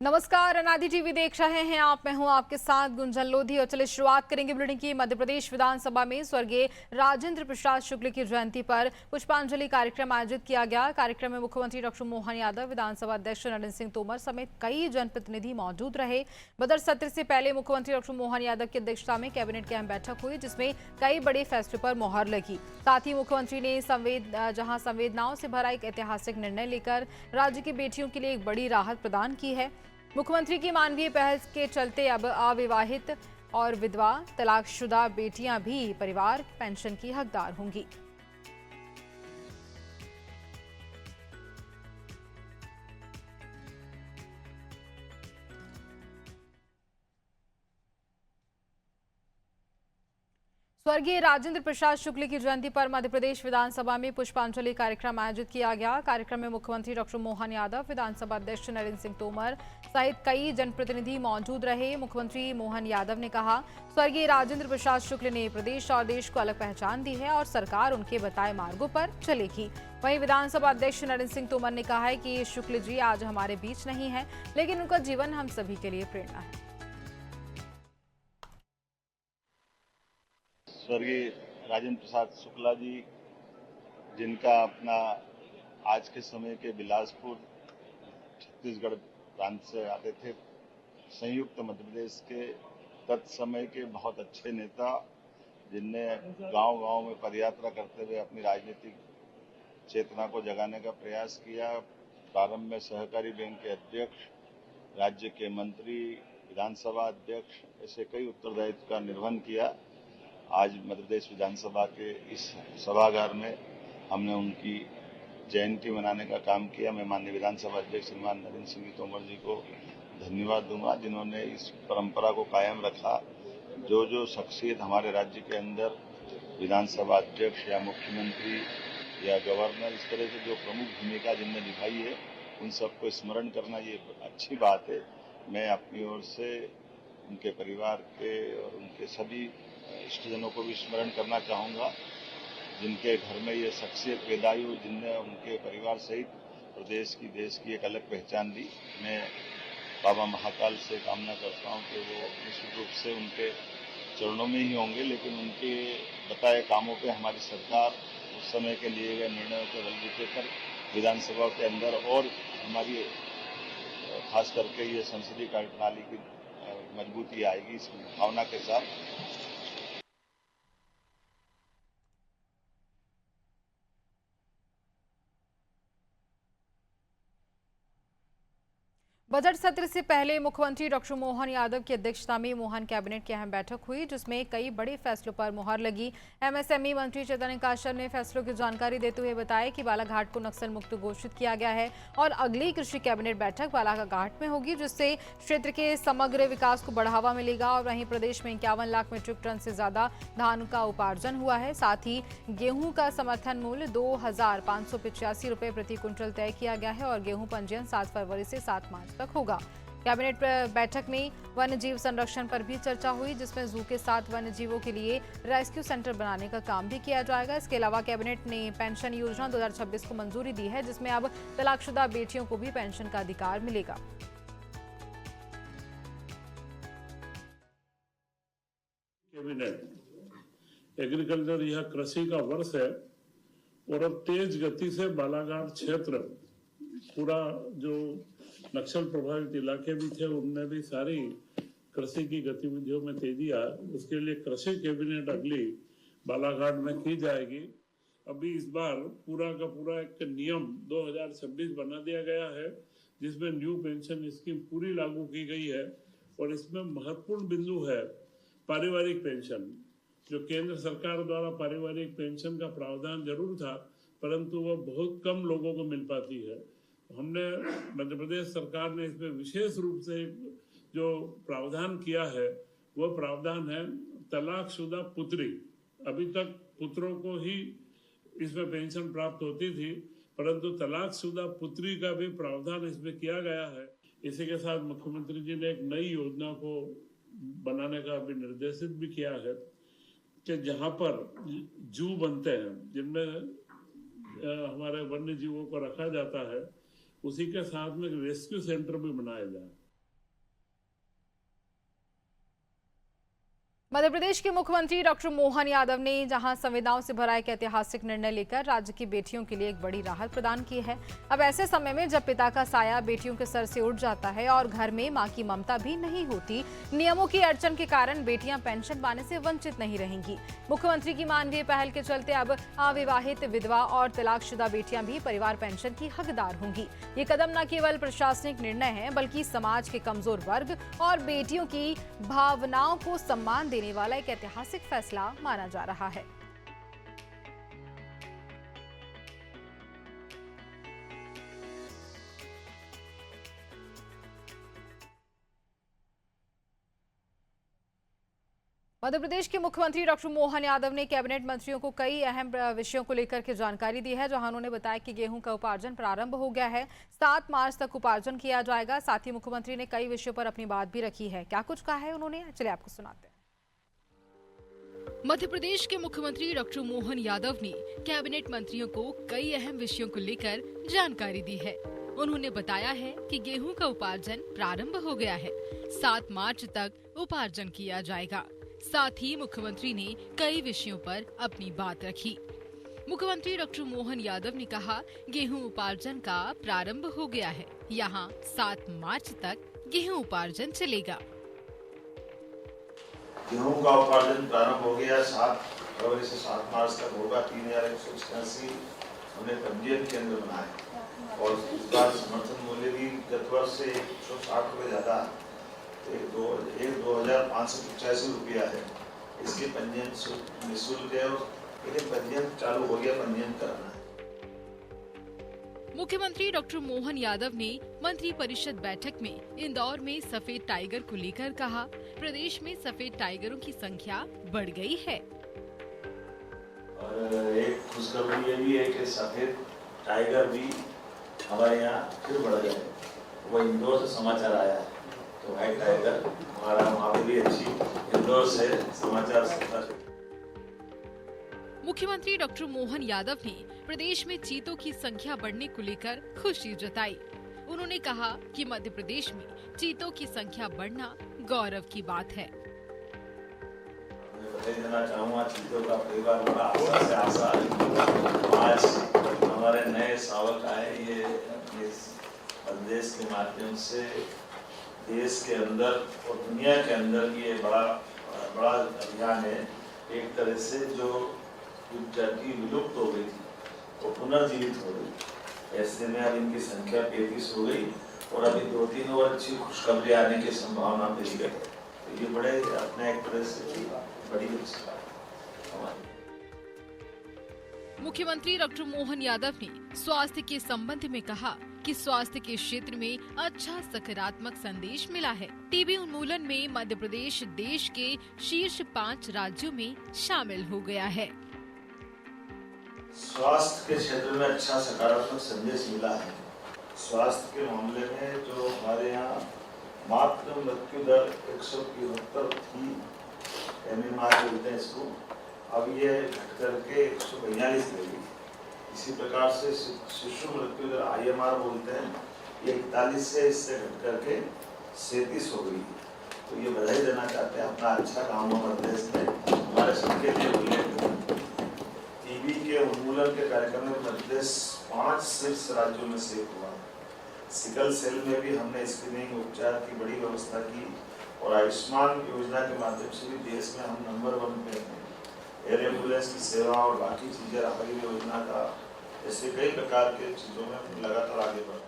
नमस्कार, अनादि टीवी देख रहे हैं आप। मैं हूं आपके साथ गुंजन लोधी और चलिए शुरुआत करेंगे बुलेटिन की। मध्य प्रदेश विधानसभा में स्वर्गीय राजेंद्र प्रसाद शुक्ल की जयंती पर पुष्पांजलि कार्यक्रम आयोजित किया गया। कार्यक्रम में मुख्यमंत्री डॉक्टर मोहन यादव, विधानसभा अध्यक्ष नरेंद्र सिंह तोमर समेत कई जनप्रतिनिधि मौजूद रहे। बजट सत्र से पहले मुख्यमंत्री डॉक्टर मोहन यादव की अध्यक्षता में कैबिनेट की अहम बैठक हुई, जिसमें कई बड़े फैसलों पर मुहर लगी। साथ ही मुख्यमंत्री ने जहां संवेदनाओं से भरा एक ऐतिहासिक निर्णय लेकर राज्य की बेटियों के लिए एक बड़ी राहत प्रदान की है। मुख्यमंत्री की मानवीय पहल के चलते अब अविवाहित और विधवा तलाकशुदा बेटियां भी परिवार पेंशन की हकदार होंगी। स्वर्गीय राजेंद्र प्रसाद शुक्ल की जयंती पर मध्य प्रदेश विधानसभा में पुष्पांजलि कार्यक्रम आयोजित किया गया। कार्यक्रम में मुख्यमंत्री डॉक्टर मोहन यादव, विधानसभा अध्यक्ष नरेंद्र सिंह तोमर सहित कई जनप्रतिनिधि मौजूद रहे। मुख्यमंत्री मोहन यादव ने कहा, स्वर्गीय राजेंद्र प्रसाद शुक्ल ने प्रदेश और देश को अलग पहचान दी है और सरकार उनके बताए मार्गों पर चलेगी। वहीं विधानसभा अध्यक्ष नरेंद्र सिंह तोमर ने कहा है कि शुक्ल जी आज हमारे बीच नहीं है, लेकिन उनका जीवन हम सभी के लिए प्रेरणा है। स्वर्गीय राजेंद्र प्रसाद शुक्ला जी, जिनका अपना आज के समय के बिलासपुर छत्तीसगढ़ प्रांत से आते थे, संयुक्त मध्य प्रदेश के तत्समय के बहुत अच्छे नेता, जिनने गांव-गांव में पदयात्रा करते हुए अपनी राजनीतिक चेतना को जगाने का प्रयास किया। प्रारंभ में सहकारी बैंक के अध्यक्ष, राज्य के मंत्री, विधानसभा अध्यक्ष, ऐसे कई उत्तरदायित्व का निर्वहन किया। आज मध्य प्रदेश विधानसभा के इस सभागार में हमने उनकी जयंती मनाने का काम किया। मैं माननीय विधानसभा अध्यक्ष श्रीमान नरेंद्र सिंह तोमर जी को धन्यवाद दूंगा, जिन्होंने इस परंपरा को कायम रखा। जो शख्सियत हमारे राज्य के अंदर विधानसभा अध्यक्ष या मुख्यमंत्री या गवर्नर, इस तरह से जो प्रमुख भूमिका जिनने निभाई है, उन सबको स्मरण करना ये अच्छी बात है। मैं अपनी ओर से उनके परिवार के और उनके सभी इष्टजनों को भी स्मरण करना चाहूँगा, जिनके घर में ये शख्सियत पैदा हुई, जिनने उनके परिवार सहित प्रदेश की, देश की एक अलग पहचान दी। मैं बाबा महाकाल से कामना करता हूँ कि वो निश्चित रूप से उनके चरणों में ही होंगे, लेकिन उनके बताए कामों पे हमारी सरकार उस समय के लिए गए निर्णयों के बलबूते पर विधानसभा के अंदर और हमारी खास करके ये संसदीय कार्यप्रणाली की मजबूती आएगी, इस भावना के साथ। बजट सत्र से पहले मुख्यमंत्री डॉक्टर मोहन यादव की अध्यक्षता में मोहन कैबिनेट की अहम बैठक हुई, जिसमें कई बड़े फैसलों पर मुहर लगी। एमएसएमई मंत्री चैतन्य काशर ने फैसलों की जानकारी देते हुए बताया कि बालाघाट को नक्सल मुक्त घोषित किया गया है और अगली कृषि कैबिनेट बैठक बालाघाट में होगी, जिससे क्षेत्र के समग्र विकास को बढ़ावा मिलेगा। और वहीं प्रदेश में 51 लाख मीट्रिक टन से ज्यादा धान का उपार्जन हुआ है। साथ ही गेहूं का समर्थन मूल्य 2,585 रुपये प्रति क्विंटल तय किया गया है और गेहूं पंजीयन 7 फरवरी से 7 मार्च तक होगा। कैबिनेट बैठक में वन्य जीव संरक्षण पर भी चर्चा हुई, जिसमें जू के साथ वन्य जीवों के लिए रेस्क्यू सेंटर बनाने का काम भी किया जाएगा। इसके अलावा कैबिनेट ने पेंशन योजना 2026 को मंजूरी दी है, जिसमें अब तलाकशुदा बेटियों को भी पेंशन का अधिकार मिलेगा। कैबिनेट एग्रीकल्चर यह कृषि का वर्ष है और अब तेज गति से बालाघाट क्षेत्र, पूरा जो नक्सल प्रभावित इलाके भी थे, उनमें भी सारी कृषि की गतिविधियों में तेजी आए। उसके लिए कृषि कैबिनेट अगली बालाघाट में की जाएगी। अभी इस बार पूरा का पूरा एक नियम 2026 बना दिया गया है, जिसमें न्यू पेंशन स्कीम पूरी लागू की गई है और इसमें महत्वपूर्ण बिंदु है पारिवारिक पेंशन। जो केंद्र सरकार द्वारा पारिवारिक पेंशन का प्रावधान जरूर था, परंतु वह बहुत कम लोगों को मिल पाती है। हमने मध्य प्रदेश सरकार ने इसमें विशेष रूप से जो प्रावधान किया है, वह प्रावधान है तलाकशुदा पुत्री। अभी तक पुत्रों को ही इसमें पेंशन प्राप्त होती थी, परंतु तलाकशुदा पुत्री का भी प्रावधान इसमें किया गया है। इसी के साथ मुख्यमंत्री जी ने एक नई योजना को बनाने का भी निर्देशित भी किया है कि जहां पर जू बनते हैं, जिनमें हमारे वन्य जीवों को रखा जाता है, उसी के साथ में रेस्क्यू सेंटर भी बनाया जाए। मध्य प्रदेश के मुख्यमंत्री डॉक्टर मोहन यादव ने जहां संवेदनाओं से भरा एक ऐतिहासिक निर्णय लेकर राज्य की बेटियों के लिए एक बड़ी राहत प्रदान की है। अब ऐसे समय में जब पिता का साया बेटियों के सर से उठ जाता है और घर में मां की ममता भी नहीं होती, नियमों की अड़चन के कारण बेटियां पेंशन पाने से वंचित नहीं रहेंगी। मुख्यमंत्री की मानवीय पहल के चलते अब अविवाहित, विधवा और तलाकशुदा बेटियां भी परिवार पेंशन की हकदार होंगी। ये कदम न केवल प्रशासनिक निर्णय है, बल्कि समाज के कमजोर वर्ग और बेटियों की भावनाओं को सम्मान देने वाला एक ऐतिहासिक फैसला माना जा रहा है। मध्य प्रदेश के मुख्यमंत्री डॉक्टर मोहन यादव ने कैबिनेट मंत्रियों को कई अहम विषयों को लेकर के जानकारी दी है, जहां उन्होंने बताया कि गेहूं का उपार्जन प्रारंभ हो गया है। 7 मार्च तक उपार्जन किया जाएगा। साथ ही मुख्यमंत्री ने कई विषयों पर अपनी बात भी रखी है। क्या कुछ कहा है उन्होंने, चलिए आपको सुनाते हैं। मध्य प्रदेश के मुख्यमंत्री डॉक्टर मोहन यादव ने कैबिनेट मंत्रियों को कई अहम विषयों को लेकर जानकारी दी है। उन्होंने बताया है कि गेहूं का उपार्जन प्रारंभ हो गया है। 7 मार्च तक उपार्जन किया जाएगा। साथ ही मुख्यमंत्री ने कई विषयों पर अपनी बात रखी। मुख्यमंत्री डॉक्टर मोहन यादव ने कहा, गेहूं उपार्जन का प्रारंभ हो गया है। यहाँ 7 मार्च तक गेहूं उपार्जन चलेगा। गेहूं का उपार्जन प्रारंभ हो गया। 7 फरवरी से 7 मार्च तक होगा। 3188 हमने पंजीयन केंद्र बनाए और इस बार समर्थन मूल्य भी गत वर्ष से 160 रुपये ज्यादा, 2585 रुपया है। इसके पंजीयन निःशुल्क है और पंजीयन चालू हो गया, पंजीयन कराना है। मुख्यमंत्री डॉक्टर मोहन यादव ने मंत्री परिषद बैठक में इंदौर में सफेद टाइगर को लेकर कहा, प्रदेश में सफेद टाइगरों की संख्या बढ़ गई है। और एक खुशखबरी ये भी है कि सफेद टाइगर भी हमारे यहाँ फिर बढ़ गए। वो इंदौर से समाचार आया है, तो व्हाइट टाइगर हमारा वहाँ पे भी अच्छी इंदौर से समाचार सुनता है। मुख्यमंत्री डॉक्टर मोहन यादव ने प्रदेश में चीतों की संख्या बढ़ने को लेकर खुशी जताई। उन्होंने कहा कि मध्य प्रदेश में चीतों की संख्या बढ़ना गौरव की बात है। मैं बधाई देना चाहूँगा, चीतों का परिवार बड़ा आशा से आशा आज हमारे नए शावक आए। ये संदेश के माध्यम से देश के अंदर और दुनिया के अंदर ये बड़ा अभियान है। एक तरह से जो जाति विलुप्त हो गई थी वो पुनर्जीवित हो गई। ऐसे में अब इनकी संख्या 33 हो गई और अभी 2-3 और अच्छी खुशखबरी आने की संभावना मिल गई। तो ये बड़े अपने एक तरह से बड़ी अच्छी बात है हमारी। मुख्यमंत्री डॉक्टर मोहन यादव ने स्वास्थ्य के संबंध में कहा कि स्वास्थ्य के क्षेत्र में अच्छा सकारात्मक संदेश मिला है। टीबी उन्मूलन में मध्य प्रदेश देश के शीर्ष 5 राज्यों में शामिल हो गया है। स्वास्थ्य के क्षेत्र में अच्छा सकारात्मक संदेश मिला है। स्वास्थ्य के मामले में जो हमारे यहाँ मातृ मृत्यु दर 173 थी, MMR बोलते हैं इसको, अब ये घट करके 142 रह गई। इसी प्रकार से शिशु मृत्यु दर IMR बोलते हैं, ये 41 से इससे घट करके 37 हो गई। तो ये बधाई देना चाहते हैं, अपना अच्छा काम हो प्रदेश में, हमारे सबके लिए उल्लेख। टीबी के उन्मूलन के कार्यक्रम में मध्य प्रदेश 5 शीर्ष राज्यों में से हुआ। सिकल सेल में भी हमने स्क्रीनिंग उपचार की बड़ी व्यवस्था की और आयुष्मान योजना के माध्यम से भी देश में हम नंबर 1 पे हैं। एयर एम्बुलेंस की सेवा और बाकी चीजें, योजना का, ऐसे कई प्रकार के चीजों में लगातार आगे बढ़ा।